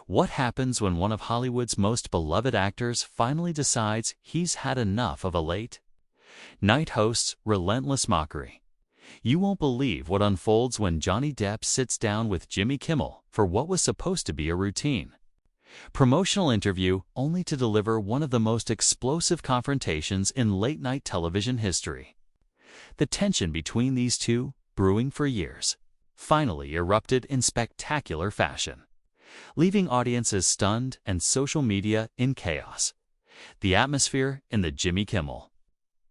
What happens when one of Hollywood's most beloved actors finally decides he's had enough of a late night host's relentless mockery? You won't believe what unfolds when Johnny Depp sits down with Jimmy Kimmel for what was supposed to be a routine promotional interview, only to deliver one of the most explosive confrontations in late-night television history. The tension between these two, brewing for years, finally erupted in spectacular fashion, leaving audiences stunned and social media in chaos. The atmosphere in the Jimmy Kimmel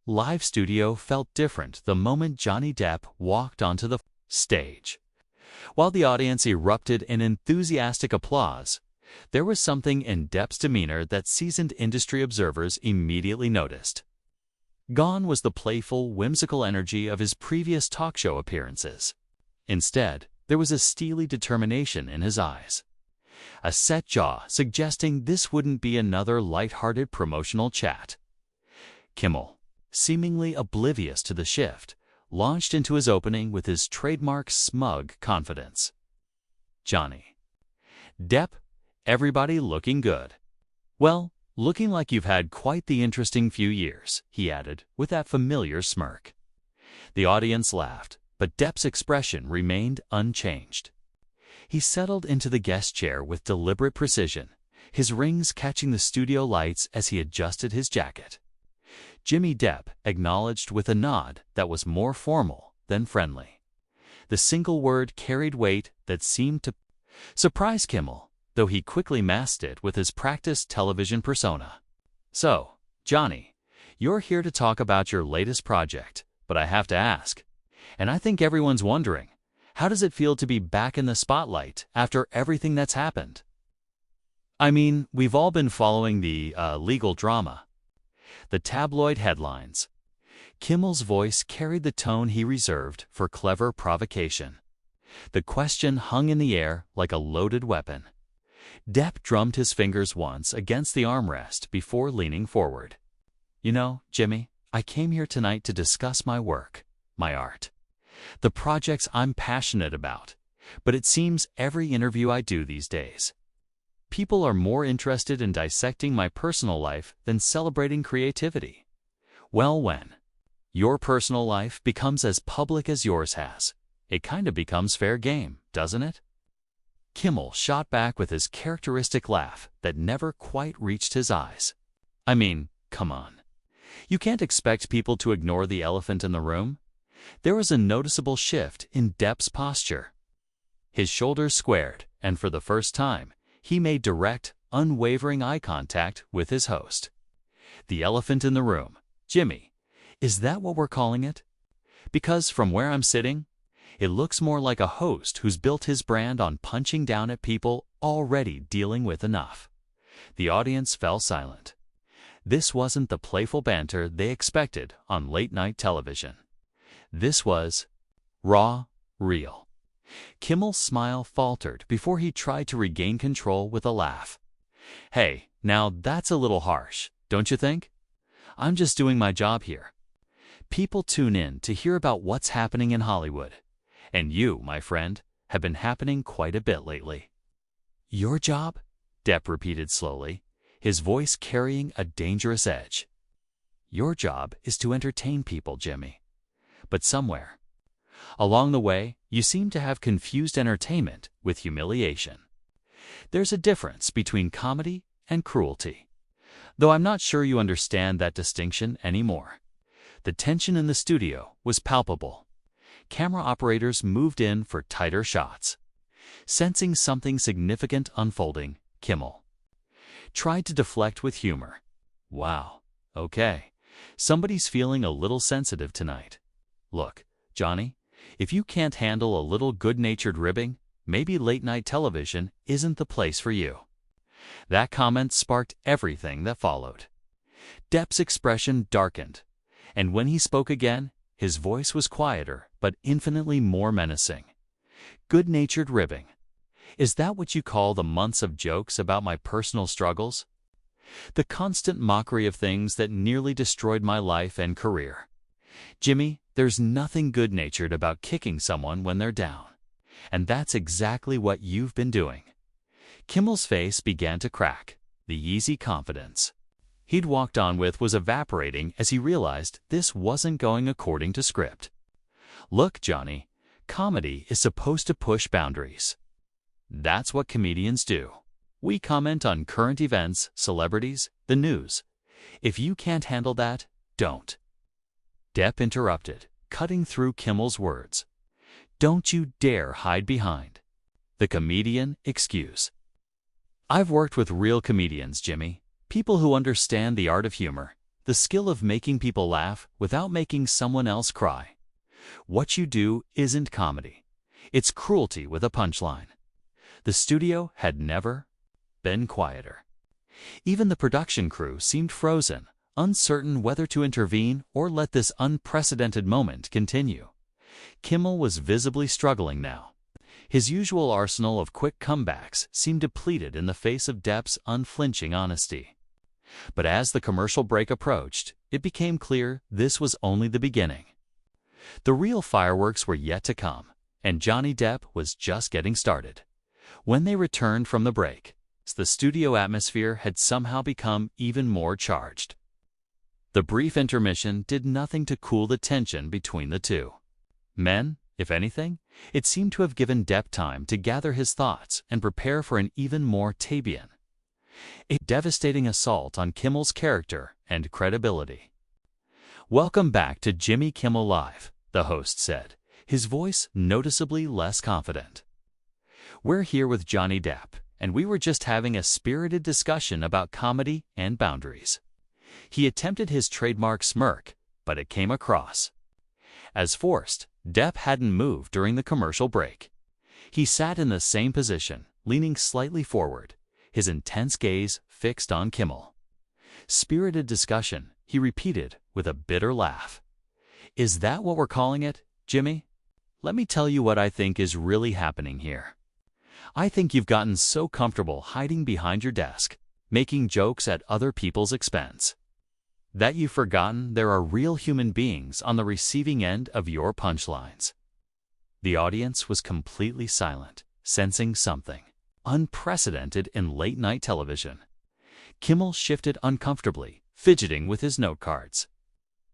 live studio felt different the moment Johnny Depp walked onto the stage. While the audience erupted in enthusiastic applause, there was something in Depp's demeanor that seasoned industry observers immediately noticed. Gone was the playful, whimsical energy of his previous talk show appearances. Instead, there was a steely determination in his eyes, a set jaw suggesting this wouldn't be another light-hearted promotional chat. Kimmel, seemingly oblivious to the shift, launched into his opening with his trademark smug confidence. Johnny Depp, everybody looking good. Well, looking like you've had quite the interesting few years, he added, with that familiar smirk. The audience laughed, but Depp's expression remained unchanged. He settled into the guest chair with deliberate precision, his rings catching the studio lights as he adjusted his jacket. Jimmy Depp acknowledged with a nod that was more formal than friendly. The single word carried weight that seemed to surprise Kimmel, though he quickly masked it with his practiced television persona. So, Johnny, you're here to talk about your latest project, but I have to ask, and I think everyone's wondering, how does it feel to be back in the spotlight after everything that's happened? I mean, we've all been following the legal drama, the tabloid headlines. Kimmel's voice carried the tone he reserved for clever provocation. The question hung in the air like a loaded weapon. Depp drummed his fingers once against the armrest before leaning forward. You know, Jimmy, I came here tonight to discuss my work, my art, the projects I'm passionate about, but it seems every interview I do these days, people are more interested in dissecting my personal life than celebrating creativity. Well, when your personal life becomes as public as yours has, it kind of becomes fair game, doesn't it? Kimmel shot back with his characteristic laugh that never quite reached his eyes. I mean, come on. You can't expect people to ignore the elephant in the room. There was a noticeable shift in Depp's posture. His shoulders squared, and for the first time, he made direct, unwavering eye contact with his host. The elephant in the room. Jimmy, is that what we're calling it? Because from where I'm sitting, it looks more like a host who's built his brand on punching down at people already dealing with enough. The audience fell silent. This wasn't the playful banter they expected on late-night television. This was raw, real. Kimmel's smile faltered before he tried to regain control with a laugh. Hey, now that's a little harsh, don't you think? I'm just doing my job here. People tune in to hear about what's happening in Hollywood. And you, my friend, have been happening quite a bit lately. Your job? Depp repeated slowly, his voice carrying a dangerous edge. Your job is to entertain people, Jimmy. But somewhere along the way, you seem to have confused entertainment with humiliation. There's a difference between comedy and cruelty, though I'm not sure you understand that distinction anymore. The tension in the studio was palpable. Camera operators moved in for tighter shots. Sensing something significant unfolding, Kimmel tried to deflect with humor. Wow, okay, somebody's feeling a little sensitive tonight. Look, Johnny, if you can't handle a little good-natured ribbing, maybe late-night television isn't the place for you. That comment sparked everything that followed. Depp's expression darkened, and when he spoke again, his voice was quieter but infinitely more menacing. Good-natured ribbing. Is that what you call the months of jokes about my personal struggles? The constant mockery of things that nearly destroyed my life and career. Jimmy, there's nothing good-natured about kicking someone when they're down. And that's exactly what you've been doing. Kimmel's face began to crack. The easy confidence he'd walked on with was evaporating as he realized this wasn't going according to script. Look, Johnny, comedy is supposed to push boundaries. That's what comedians do. We comment on current events, celebrities, the news. If you can't handle that, don't. Depp interrupted, cutting through Kimmel's words. Don't you dare hide behind the comedian excuse. I've worked with real comedians, Jimmy. People who understand the art of humor, the skill of making people laugh without making someone else cry. What you do isn't comedy. It's cruelty with a punchline. The studio had never been quieter. Even the production crew seemed frozen, uncertain whether to intervene or let this unprecedented moment continue. Kimmel was visibly struggling now. His usual arsenal of quick comebacks seemed depleted in the face of Depp's unflinching honesty. But as the commercial break approached, it became clear this was only the beginning. The real fireworks were yet to come, and Johnny Depp was just getting started. When they returned from the break, the studio atmosphere had somehow become even more charged. The brief intermission did nothing to cool the tension between the two men. If anything, it seemed to have given Depp time to gather his thoughts and prepare for an even more a devastating assault on Kimmel's character and credibility. Welcome back to Jimmy Kimmel Live, the host said, his voice noticeably less confident. We're here with Johnny Depp, and we were just having a spirited discussion about comedy and boundaries. He attempted his trademark smirk, but it came across as forced. Depp hadn't moved during the commercial break. He sat in the same position, leaning slightly forward, his intense gaze fixed on Kimmel. Spirited discussion, he repeated with a bitter laugh. Is that what we're calling it, Jimmy? Let me tell you what I think is really happening here. I think you've gotten so comfortable hiding behind your desk, making jokes at other people's expense, that you've forgotten there are real human beings on the receiving end of your punchlines. The audience was completely silent, sensing something unprecedented in late-night television. Kimmel shifted uncomfortably, fidgeting with his note cards.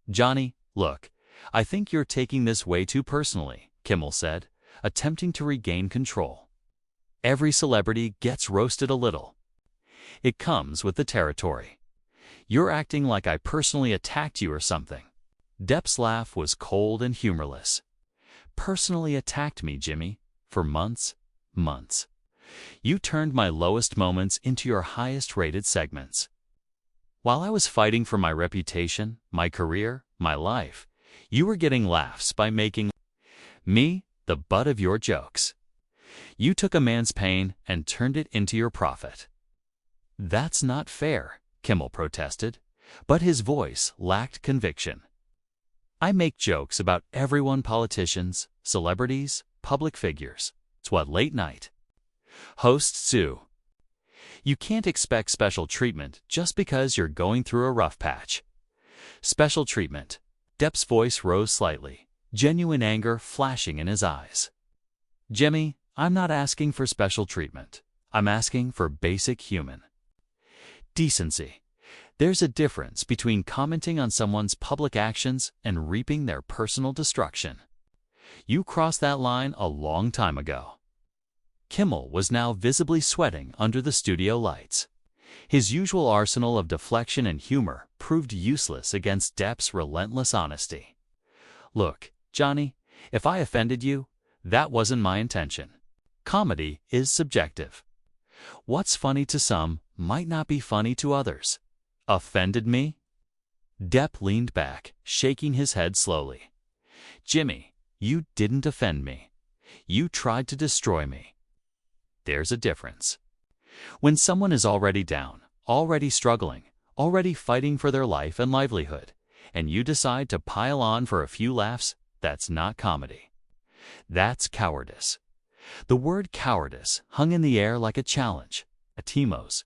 Johnny, look, I think you're taking this way too personally, Kimmel said, attempting to regain control. Every celebrity gets roasted a little. It comes with the territory. You're acting like I personally attacked you or something. Depp's laugh was cold and humorless. Personally attacked me, Jimmy, for months. You turned my lowest moments into your highest-rated segments. While I was fighting for my reputation, my career, my life, you were getting laughs by making me the butt of your jokes. You took a man's pain and turned it into your profit. That's not fair, Kimmel protested, but his voice lacked conviction. I make jokes about everyone, politicians, celebrities, public figures. It's what late night hosts do. You can't expect special treatment just because you're going through a rough patch. Special treatment. Depp's voice rose slightly, genuine anger flashing in his eyes. Jimmy, I'm not asking for special treatment. I'm asking for basic human decency. There's a difference between commenting on someone's public actions and reaping their personal destruction. You crossed that line a long time ago. Kimmel was now visibly sweating under the studio lights. His usual arsenal of deflection and humor proved useless against Depp's relentless honesty. Look, Johnny, if I offended you, that wasn't my intention. Comedy is subjective. What's funny to some might not be funny to others. Offended me? Depp leaned back, shaking his head slowly. Jimmy, you didn't offend me. You tried to destroy me. There's a difference. When someone is already down, already struggling, already fighting for their life and livelihood, and you decide to pile on for a few laughs, that's not comedy. That's cowardice. The word cowardice hung in the air like a challenge. Atimo's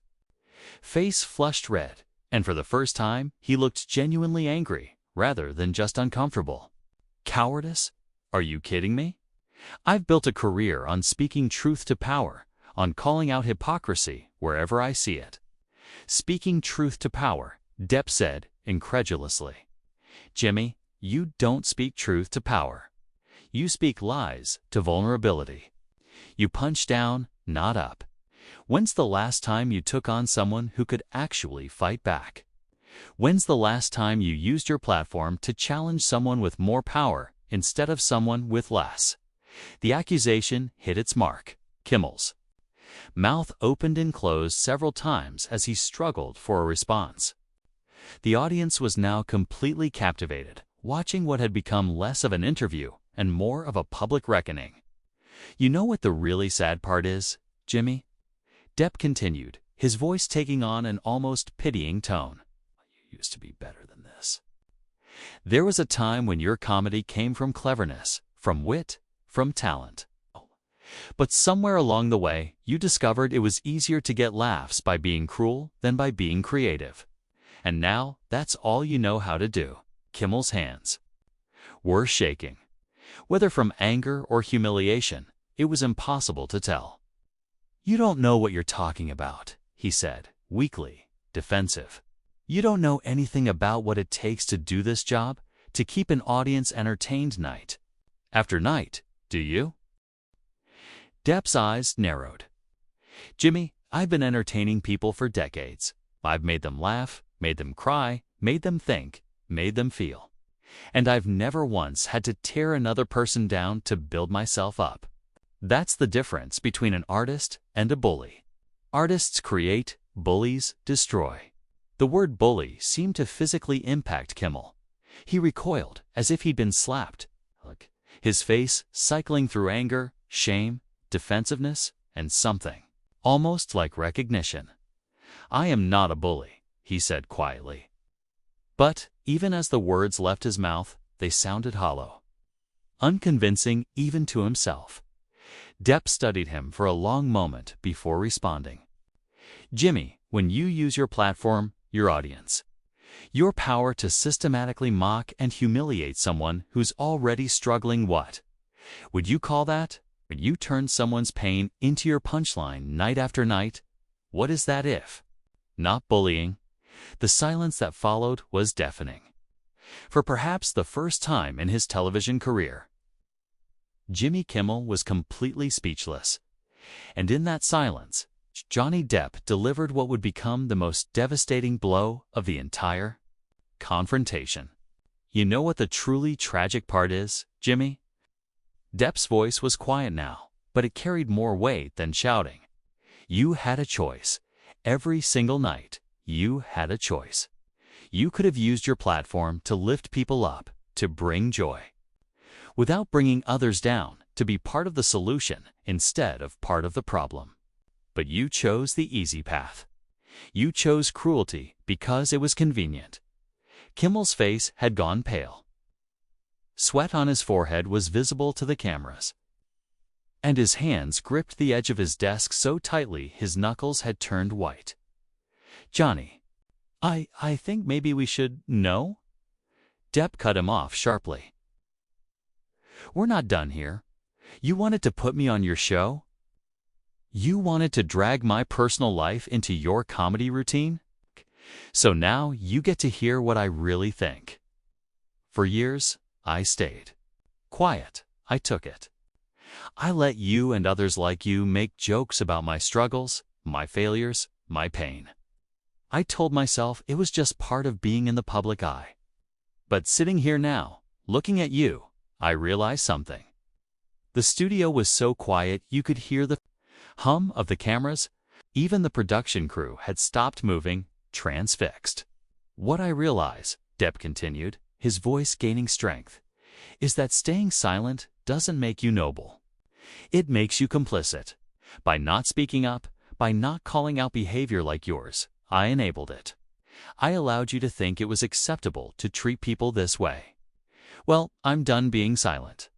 face flushed red, and for the first time, he looked genuinely angry, rather than just uncomfortable. Cowardice? Are you kidding me? I've built a career on speaking truth to power, on calling out hypocrisy wherever I see it. Speaking truth to power, Depp said incredulously. Jimmy, you don't speak truth to power. You speak lies to vulnerability. You punch down, not up. When's the last time you took on someone who could actually fight back? When's the last time you used your platform to challenge someone with more power instead of someone with less? The accusation hit its mark. Kimmel's mouth opened and closed several times as he struggled for a response. The audience was now completely captivated, watching what had become less of an interview and more of a public reckoning. You know what the really sad part is, Jimmy? Depp continued, his voice taking on an almost pitying tone. You used to be better than this. There was a time when your comedy came from cleverness, from wit, from talent. But somewhere along the way, you discovered it was easier to get laughs by being cruel than by being creative. And now, that's all you know how to do. Kimmel's hands were shaking. Whether from anger or humiliation, it was impossible to tell. You don't know what you're talking about, he said, weakly, defensive. You don't know anything about what it takes to do this job, to keep an audience entertained night after night, do you? Depp's eyes narrowed. Jimmy, I've been entertaining people for decades. I've made them laugh, made them cry, made them think, made them feel. And I've never once had to tear another person down to build myself up. That's the difference between an artist and a bully. Artists create, bullies destroy. The word bully seemed to physically impact Kimmel. He recoiled as if he'd been slapped, his face cycling through anger, shame, defensiveness, and something almost like recognition. I am not a bully, he said quietly. But even as the words left his mouth, they sounded hollow, unconvincing even to himself. Depp studied him for a long moment before responding. Jimmy, when you use your platform, your audience, your power to systematically mock and humiliate someone who's already struggling, what would you call that? When you turn someone's pain into your punchline night after night, what is that if not bullying? The silence that followed was deafening. For perhaps the first time in his television career, Jimmy Kimmel was completely speechless. And in that silence, Johnny Depp delivered what would become the most devastating blow of the entire confrontation. You know what the truly tragic part is, Jimmy? Depp's voice was quiet now, but it carried more weight than shouting. You had a choice. Every single night, you had a choice. You could have used your platform to lift people up, to bring joy, without bringing others down, to be part of the solution instead of part of the problem. But you chose the easy path. You chose cruelty because it was convenient. Kimmel's face had gone pale. Sweat on his forehead was visible to the cameras, and his hands gripped the edge of his desk so tightly his knuckles had turned white. Johnny, I think maybe we should, no? Depp cut him off sharply. We're not done here. You wanted to put me on your show? You wanted to drag my personal life into your comedy routine? So now you get to hear what I really think. For years, I stayed quiet. I took it. I let you and others like you make jokes about my struggles, my failures, my pain. I told myself it was just part of being in the public eye. But sitting here now, looking at you, I realized something. The studio was so quiet you could hear the hum of the cameras. Even the production crew had stopped moving, transfixed. What I realize, Depp continued, his voice gaining strength, is that staying silent doesn't make you noble. It makes you complicit. By not speaking up, by not calling out behavior like yours, I enabled it. I allowed you to think it was acceptable to treat people this way. Well, I'm done being silent.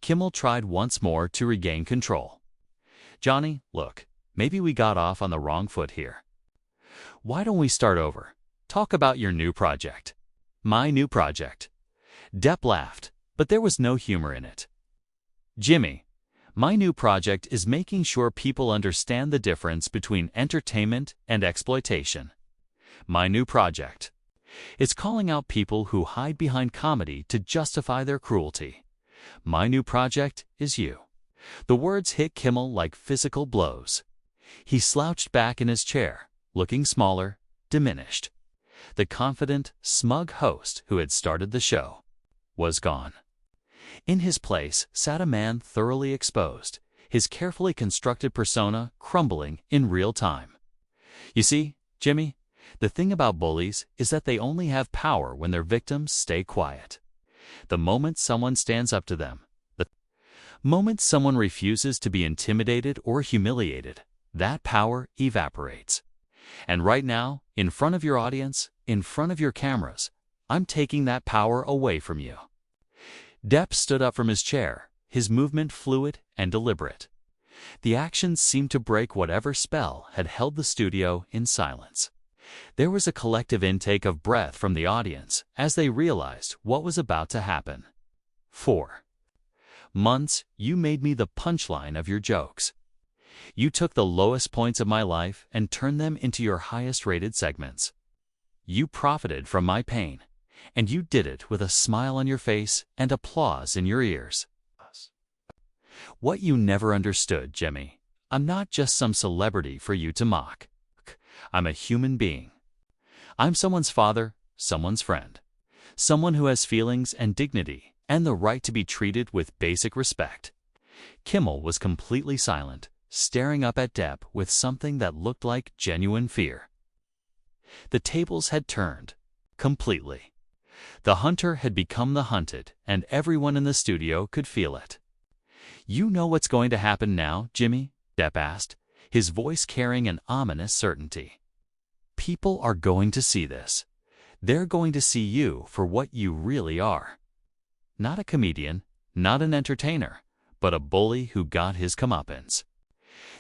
Kimmel tried once more to regain control. Johnny, look, maybe we got off on the wrong foot here. Why don't we start over? Talk about your new project. My new project. Depp laughed, but there was no humor in it. Jimmy, My new project is making sure people understand the difference between entertainment and exploitation. My new project. It's calling out people who hide behind comedy to justify their cruelty. My new project is you." The words hit Kimmel like physical blows. He slouched back in his chair, looking smaller, diminished. The confident, smug host who had started the show was gone. In his place sat a man thoroughly exposed, his carefully constructed persona crumbling in real time. "You see, Jimmy, the thing about bullies is that they only have power when their victims stay quiet. The moment someone stands up to them, the moment someone refuses to be intimidated or humiliated, that power evaporates. And right now, in front of your audience, in front of your cameras, I'm taking that power away from you." Depp stood up from his chair, his movement fluid and deliberate. The actions seemed to break whatever spell had held the studio in silence. There was a collective intake of breath from the audience as they realized what was about to happen. 4 months, you made me the punchline of your jokes. You took the lowest points of my life and turned them into your highest-rated segments. You profited from my pain, and you did it with a smile on your face and applause in your ears. What you never understood, Jimmy, I'm not just some celebrity for you to mock. I'm a human being. I'm someone's father, someone's friend, someone who has feelings and dignity and the right to be treated with basic respect. Kimmel was completely silent, staring up at Depp with something that looked like genuine fear. The tables had turned, completely. The hunter had become the hunted, and everyone in the studio could feel it. "You know what's going to happen now, Jimmy?" Depp asked, his voice carrying an ominous certainty. "People are going to see this. They're going to see you for what you really are. Not a comedian, not an entertainer, but a bully who got his comeuppance.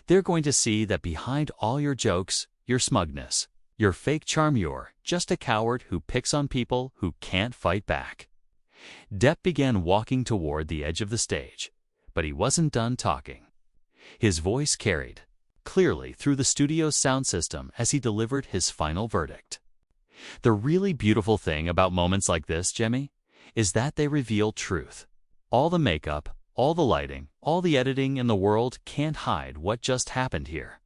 They're going to see that behind all your jokes, your smugness, your fake charm, you're just a coward who picks on people who can't fight back." Depp began walking toward the edge of the stage, but he wasn't done talking. His voice carried clearly through the studio's sound system as he delivered his final verdict. "The really beautiful thing about moments like this, Jimmy, is that they reveal truth. All the makeup, all the lighting, all the editing in the world can't hide what just happened here.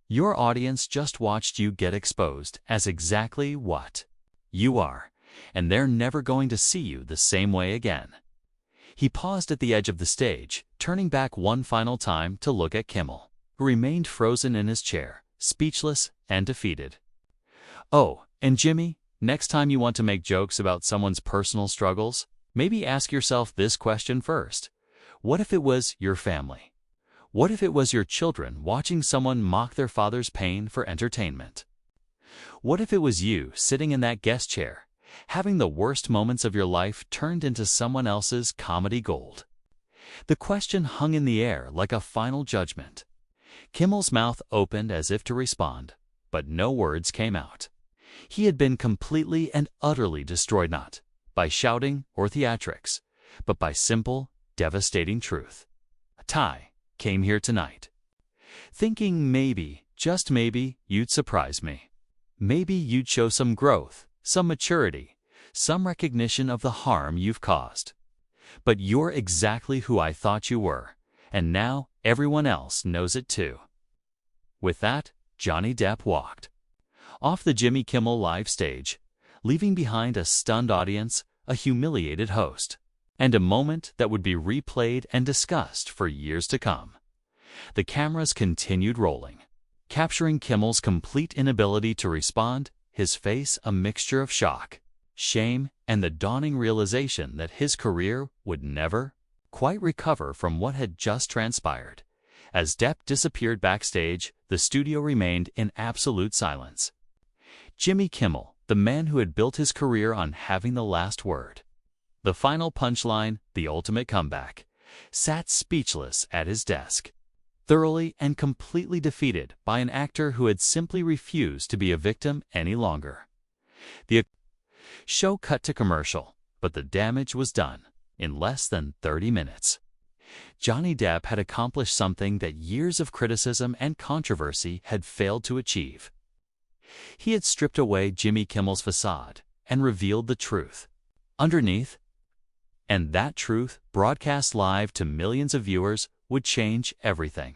Your audience just watched you get exposed as exactly what you are, and they're never going to see you the same way again." He paused at the edge of the stage, turning back one final time to look at Kimmel, who remained frozen in his chair, speechless and defeated. "Oh, and Jimmy, next time you want to make jokes about someone's personal struggles, maybe ask yourself this question first. What if it was your family? What if it was your children watching someone mock their father's pain for entertainment? What if it was you sitting in that guest chair, having the worst moments of your life turned into someone else's comedy gold?" The question hung in the air like a final judgment. Kimmel's mouth opened as if to respond, but no words came out. He had been completely and utterly destroyed, not by shouting or theatrics, but by simple, devastating truth. "Ty came here tonight, thinking maybe, just maybe, you'd surprise me. Maybe you'd show some growth, some maturity, some recognition of the harm you've caused. But you're exactly who I thought you were, and now everyone else knows it too." With that, Johnny Depp walked off the Jimmy Kimmel Live stage, leaving behind a stunned audience, a humiliated host, and a moment that would be replayed and discussed for years to come. The cameras continued rolling, capturing Kimmel's complete inability to respond, his face a mixture of shock, shame, and the dawning realization that his career would never quite recover from what had just transpired. As Depp disappeared backstage, the studio remained in absolute silence. Jimmy Kimmel, the man who had built his career on having the last word, the final punchline, the ultimate comeback, sat speechless at his desk, thoroughly and completely defeated by an actor who had simply refused to be a victim any longer. The show cut to commercial, but the damage was done in less than 30 minutes. Johnny Depp had accomplished something that years of criticism and controversy had failed to achieve. He had stripped away Jimmy Kimmel's facade and revealed the truth underneath. And that truth, broadcast live to millions of viewers, would change everything.